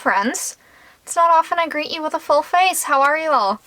friends. It's not often I greet you with a full face. How are you all?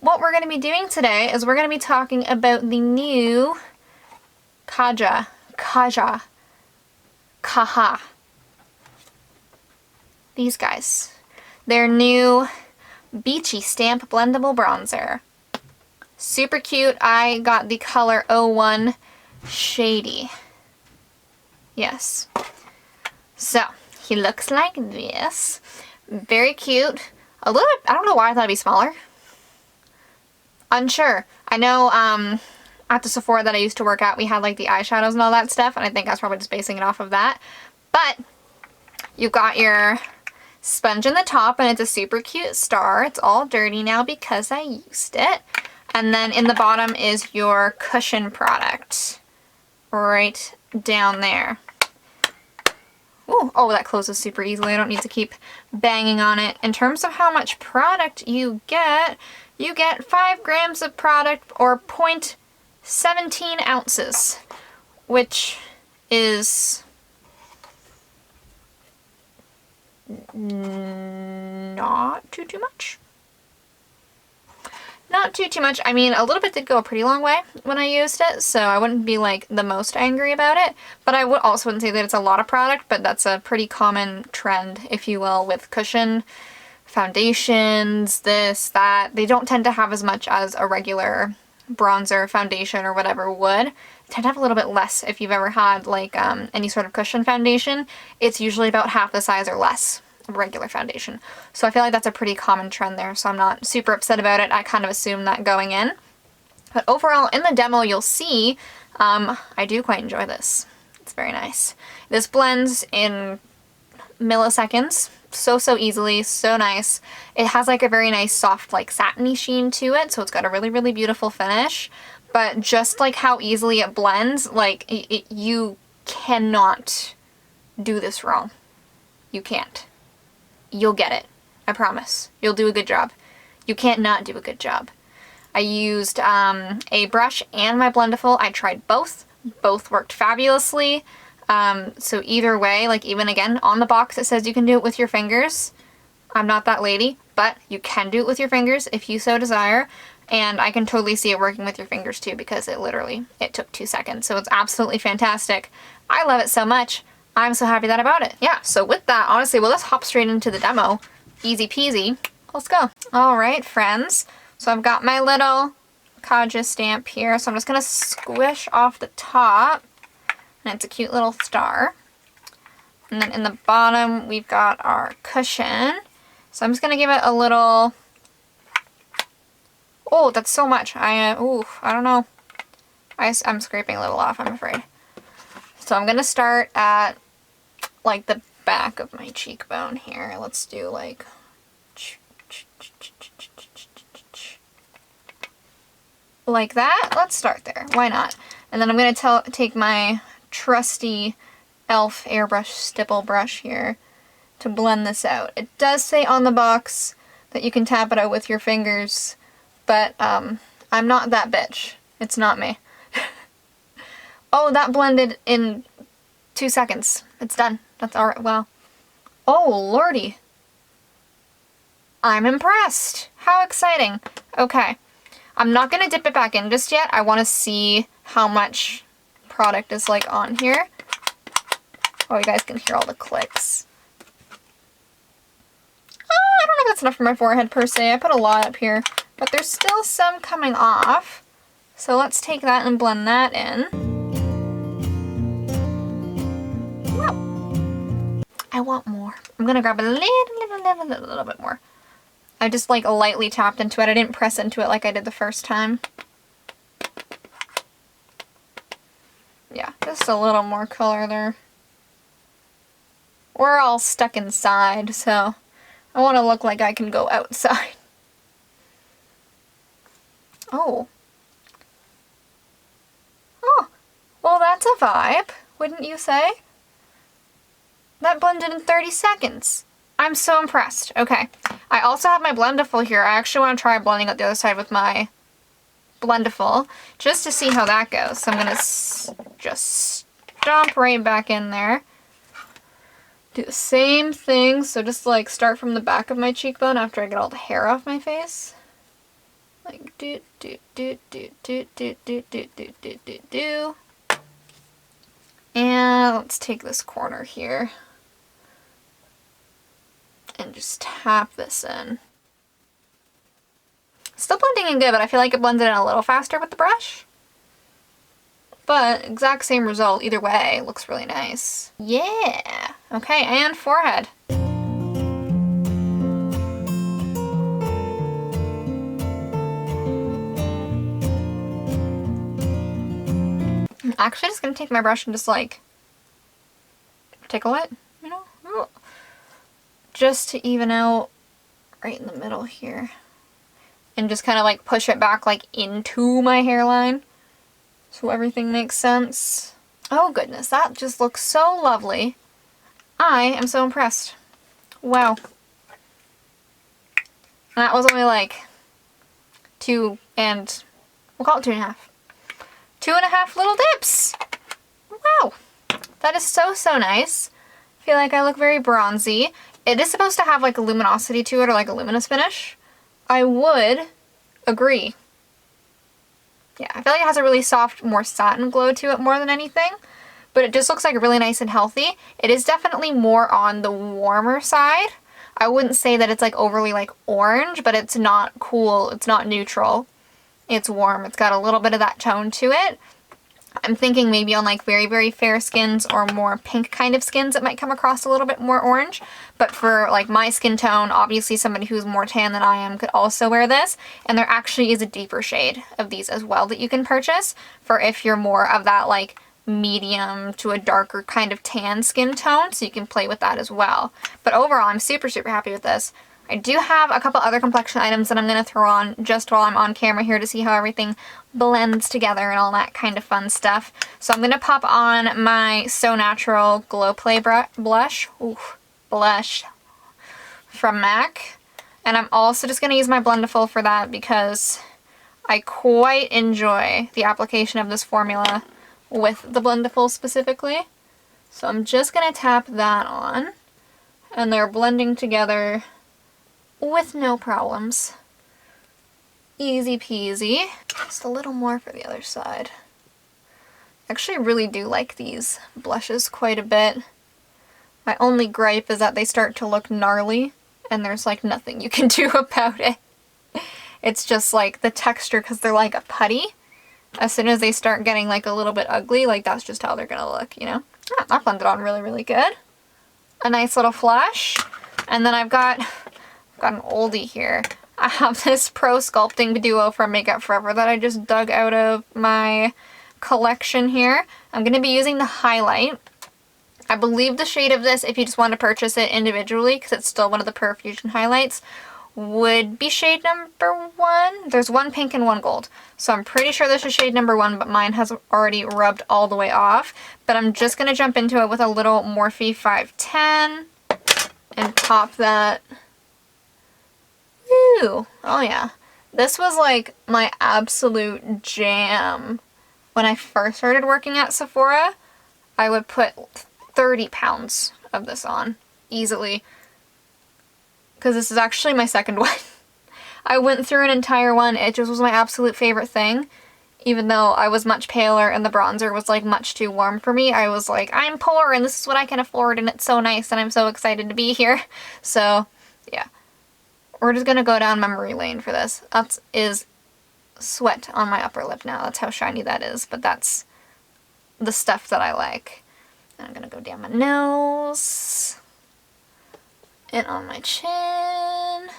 What we're going to be doing today is we're going to be talking about the new Kaja. These guys. Their new Beachy Stamp Blendable Bronzer. Super cute. I got the color 01 Shady. Yes. So, he looks like this. Very cute. A little bit, I don't know why I thought it'd be smaller. Unsure. I know at the Sephora that I used to work at, we had like the eyeshadows and all that stuff, and I think I was probably just basing it off of that. But you've got your sponge in the top, and it's a super cute star. It's all dirty now because I used it. And then in the bottom is your cushion product. Right down there. Ooh, oh, that closes super easily. I don't need to keep banging on it. In terms of how much product you get 5 grams of product, or 0.17 ounces, which is not too much. Not too much. I mean, a little bit did go a pretty long way when I used it, so I wouldn't be like the most angry about it. But I wouldn't say that it's a lot of product, but that's a pretty common trend, if you will, with cushion foundations, this, that. They don't tend to have as much as a regular bronzer, foundation, or whatever would. They tend to have a little bit less. If you've ever had like any sort of cushion foundation, it's usually about half the size or less of regular foundation. So I feel like that's a pretty common trend there, so I'm not super upset about it. I kind of assumed that going in. But overall, in the demo, you'll see I do quite enjoy this. It's very nice. This blends in milliseconds so easily, so nice. It has like a very nice soft like satiny sheen to it, so it's got a really beautiful finish. But just like how easily it blends, like you cannot do this wrong. You can't. You'll get it. I promise. You'll do a good job. You can't not do a good job. I used a brush and my Blendiful. I tried both. Both worked fabulously. So either way, like even again, on the box it says you can do it with your fingers. I'm not that lady, but you can do it with your fingers if you so desire. And I can totally see it working with your fingers too, because it took 2 seconds. So it's absolutely fantastic. I love it so much. I'm so happy that I bought it. Yeah, so with that, honestly, we'll just hop straight into the demo. Easy peasy. Let's go. All right, friends. So I've got my little Kaja stamp here. So I'm just going to squish off the top. And it's a cute little star. And then in the bottom, we've got our cushion. So I'm just going to give it a little... Oh, that's so much. I don't know. I'm scraping a little off, I'm afraid. So I'm going to start at like the back of my cheekbone here. Let's do like that. Let's start there. Why not? And then I'm going to take my trusty e.l.f. airbrush stipple brush here to blend this out. It does say on the box that you can tap it out with your fingers, but I'm not that bitch. It's not me. Oh, that blended in 2 seconds. It's done. That's alright. Wow. Oh, lordy. I'm impressed. How exciting. Okay. I'm not going to dip it back in just yet. I want to see how much product is like on here. Oh, you guys can hear all the clicks. I don't know if that's enough for my forehead per se. I put a lot up here, but there's still some coming off. So let's take that and blend that in. I want more. I'm gonna grab a little bit more. I just like lightly tapped into it. I didn't press into it like I did the first time. Yeah, just a little more color there. We're all stuck inside, so I want to look like I can go outside. Oh. Oh, well that's a vibe, wouldn't you say? That blended in 30 seconds. I'm so impressed. Okay. I also have my Blendiful here. I actually want to try blending out the other side with my Blendiful just to see how that goes. So I'm going to just stomp right back in there. Do the same thing, so just like start from the back of my cheekbone after I get all the hair off my face. Like do do do do do do do do do do do do. And let's take this corner here and just tap this in. Still blending in good, but I feel like it blended in a little faster with the brush. But exact same result either way. Looks really nice. Yeah. Okay, and forehead. I'm actually just gonna take my brush and just like tickle it, you know? Just to even out right in the middle here. And just kind of like push it back like into my hairline so everything makes sense. Oh goodness, that just looks so lovely. I am so impressed. Wow. That was only like 2 and, we'll call it 2.5. 2.5 little dips. Wow. That is so, so nice. I feel like I look very bronzy. It is supposed to have like a luminosity to it or like a luminous finish. I would agree. Yeah, I feel like it has a really soft, more satin glow to it more than anything. But it just looks like really nice and healthy. It is definitely more on the warmer side. I wouldn't say that it's like overly like orange, but it's not cool. It's not neutral. It's warm. It's got a little bit of that tone to it. I'm thinking maybe on like very, very fair skins or more pink kind of skins it might come across a little bit more orange. But for like my skin tone, obviously somebody who's more tan than I am could also wear this. And there actually is a deeper shade of these as well that you can purchase for if you're more of that like medium to a darker kind of tan skin tone. So you can play with that as well. But overall, I'm super, super happy with this. I do have a couple other complexion items that I'm going to throw on just while I'm on camera here to see how everything blends together and all that kind of fun stuff. So I'm going to pop on my So Natural Glow Play blush from MAC. And I'm also just going to use my Blendiful for that because I quite enjoy the application of this formula with the Blendiful specifically. So I'm just going to tap that on. And they're blending together with no problems. Easy peasy. Just a little more for the other side. I actually really do like these blushes quite a bit. My only gripe is that they start to look gnarly and there's like nothing you can do about it. It's just like the texture because they're like a putty. As soon as they start getting like a little bit ugly, like that's just how they're gonna look, you know? Ah, that blended on really, really good. A nice little flush. And then I've got an oldie here. I have this Pro Sculpting Duo from Makeup Forever that I just dug out of my collection here. I'm going to be using the highlight. I believe the shade of this, if you just want to purchase it individually, because it's still one of the Profusion highlights, would be shade number 1. There's one pink and one gold. So I'm pretty sure this is shade number 1, but mine has already rubbed all the way off. But I'm just going to jump into it with a little Morphe 510 and pop that. Woo! Oh yeah. This was like my absolute jam. When I first started working at Sephora, I would put 30 pounds of this on easily. Because this is actually my second one. I went through an entire one. It just was my absolute favorite thing. Even though I was much paler and the bronzer was like much too warm for me, I was like, I'm poor and this is what I can afford and it's so nice and I'm so excited to be here. So, yeah. We're just going to go down memory lane for this. That is sweat on my upper lip now. That's how shiny that is. But that's the stuff that I like. And I'm going to go down my nose. And on my chin.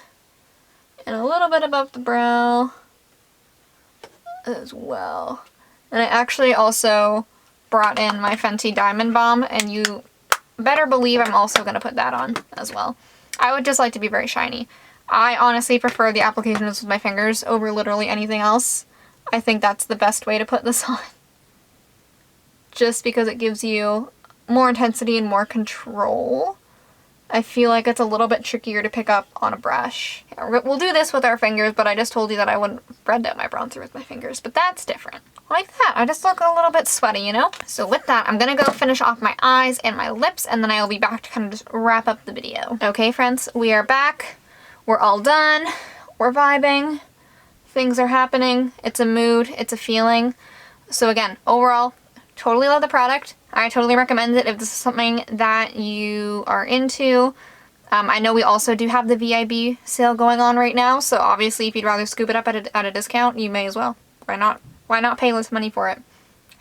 And a little bit above the brow. As well. And I actually also brought in my Fenty Diamond Balm. And you better believe I'm also going to put that on as well. I would just like to be very shiny. I honestly prefer the application of this with my fingers over literally anything else. I think that's the best way to put this on. Just because it gives you more intensity and more control. I feel like it's a little bit trickier to pick up on a brush. Yeah, we'll do this with our fingers, but I just told you that I wouldn't blend out my bronzer with my fingers, but that's different. like that. I just look a little bit sweaty, you know? So with that, I'm gonna go finish off my eyes and my lips, and then I'll be back to kind of just wrap up the video. Okay, friends, we are back. We're all done. We're vibing. Things are happening. It's a mood. It's a feeling. So again, overall, totally love the product. I totally recommend it if this is something that you are into. I know we also do have the VIB sale going on right now, so obviously if you'd rather scoop it up at a discount, you may as well. Why not? Why not pay less money for it?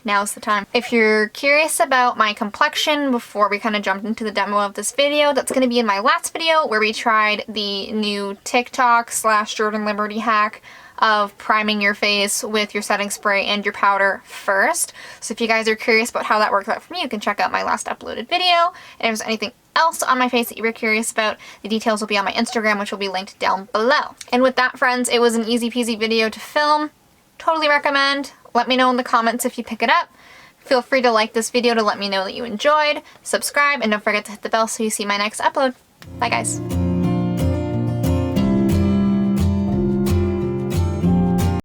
Now's the time. If you're curious about my complexion before we kind of jumped into the demo of this video, that's going to be in my last video where we tried the new TikTok / Jordan Liberty hack of priming your face with your setting spray and your powder first. So if you guys are curious about how that works out for me, you can check out my last uploaded video. And if there's anything else on my face that you were curious about, the details will be on my Instagram, which will be linked down below. And with that, friends, it was an easy peasy video to film. Totally recommend. Let me know in the comments if you pick it up. Feel free to like this video to let me know that you enjoyed. Subscribe, and don't forget to hit the bell so you see my next upload. Bye, guys.